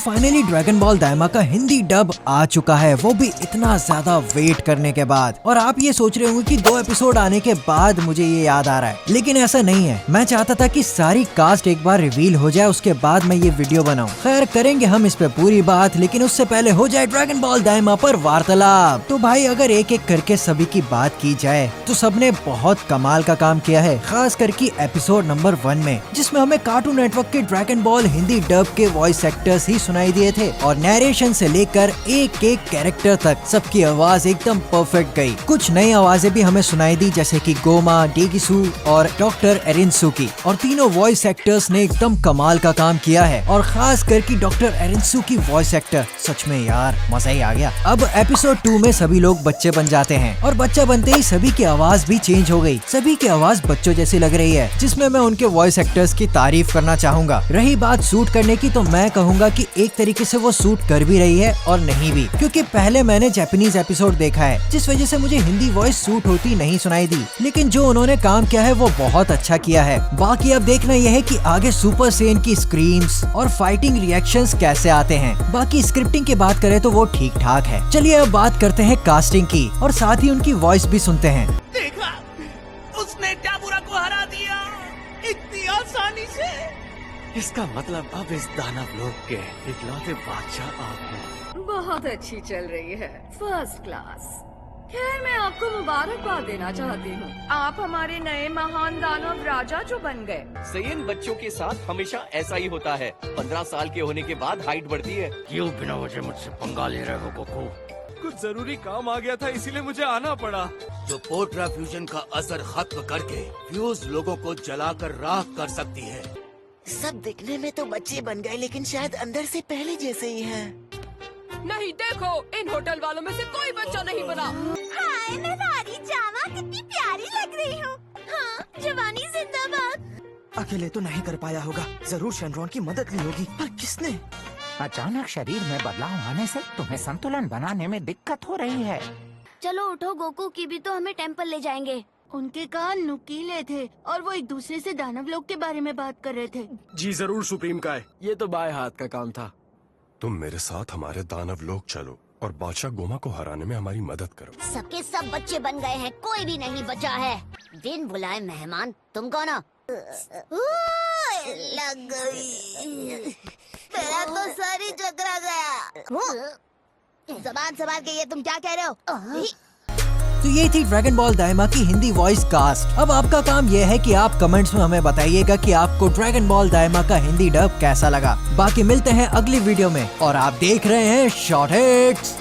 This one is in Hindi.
फाइनली ड्रैगन बॉल दाइमा का हिंदी डब आ चुका है, वो भी इतना ज्यादा वेट करने के बाद। और आप ये सोच रहे होंगे कि 2 एपिसोड आने के बाद मुझे ये याद आ रहा है, लेकिन ऐसा नहीं है। मैं चाहता था कि सारी कास्ट एक बार रिवील हो जाए, उसके बाद मैं ये वीडियो बनाऊं। खैर करेंगे हम इस पे पूरी बात, लेकिन उससे पहले हो जाए ड्रैगन बॉल दाइमा पर वार्तालाप। तो भाई अगर एक एक करके सभी की बात की जाए तो सबने बहुत कमाल का काम किया है, खास करके एपिसोड नंबर 1 में, जिसमें हमें कार्टून नेटवर्क के ड्रैगन बॉल हिंदी डब के वॉइस एक्टर्स ही सुनाई दिए थे और नैरेशन से लेकर एक एक कैरेक्टर तक सबकी आवाज एकदम परफेक्ट गई। कुछ नई आवाजें भी हमें सुनाई दी, जैसे कि गोमा, डेगिसू और डॉक्टर एरिनसू की, और तीनों वॉइस एक्टर्स ने एकदम कमाल का काम किया है। और खास करके डॉक्टर एरिनसू की वॉइस एक्टर, सच में यार मजा ही आ गया। अब एपिसोड 2 में सभी लोग बच्चे बन जाते हैं और बच्चा बनते ही सभी की आवाज भी चेंज हो गई। सभी की आवाज बच्चों जैसी लग रही है, जिसमें मैं उनके वॉइस एक्टर्स की तारीफ करना चाहूंगा। रही बात सूट करने की, तो मैं कहूंगा कि एक तरीके से वो सूट कर भी रही है और नहीं भी, क्योंकि पहले मैंने जापानीज एपिसोड देखा है, जिस वजह से मुझे हिंदी वॉइस सूट होती नहीं सुनाई दी। लेकिन जो उन्होंने काम किया है वो बहुत अच्छा किया है। बाकी अब देखना यह है कि आगे सुपर सेन की स्क्रीम्स और फाइटिंग रिएक्शंस कैसे आते हैं। बाकी स्क्रिप्टिंग की बात करें तो वो ठीक ठाक है। चलिए अब बात करते हैं कास्टिंग की और साथ ही उनकी वॉइस भी सुनते हैं। देखा, उसने टाबुरा को हरा दिया इतनी आसानी से। इसका मतलब अब इस दानव लोक के इकलौते बादशाह आप हैं। बहुत अच्छी चल रही है, फर्स्ट क्लास। खैर मैं आपको मुबारकबाद देना चाहती हूँ, आप हमारे नए महान दानव राजा जो बन गए। सेयन बच्चों के साथ हमेशा ऐसा ही होता है, 15 साल के होने के बाद हाइट बढ़ती है। क्यों बिना वजह मुझसे पंगा ले रहे हो गोकू? कुछ जरूरी काम आ गया था, इसीलिए मुझे आना पड़ा। जो पोर्ट्रा फ्यूजन का असर खत्म करके फ्यूज लोगों को जलाकर राख कर सकती है। सब दिखने में तो बच्चे बन गए, लेकिन शायद अंदर से पहले जैसे ही हैं। नहीं देखो, इन होटल वालों में से कोई बच्चा नहीं बना। हाय मैं नारी जावा कितनी प्यारी लग रही हूँ। हाँ, जवानी जिंदाबाद। अकेले तो नहीं कर पाया होगा, जरूर शेनरॉन की मदद ली होगी, पर किसने? अचानक शरीर में बदलाव आने से तुम्हें संतुलन बनाने में दिक्कत हो रही है। चलो उठो, गोकू की भी तो हमें टेम्पल ले जाएंगे। उनके कान नुकीले थे और वो एक दूसरे से दानव लोग के बारे में बात कर रहे थे। जी जरूर सुप्रीम का है, ये तो बाएं हाथ का काम था। तुम मेरे साथ हमारे दानव लोक चलो और बादशाह गोमा को हराने में हमारी मदद करो। सबके सब बच्चे बन गए हैं, कोई भी नहीं बचा है। बिन बुलाए मेहमान, तुम कौन हो? लग गई, मेरा तो सर ही चकरा गया। जबान संभाल के, ये तुम क्या कह रहे हो? तो ये थी ड्रैगन बॉल दाइमा की हिंदी वॉइस कास्ट। अब आपका काम यह है कि आप कमेंट्स में हमें बताइएगा कि आपको ड्रैगन बॉल दाइमा का हिंदी डब कैसा लगा। बाकी मिलते हैं अगली वीडियो में और आप देख रहे हैं शॉर्ट हिट्स।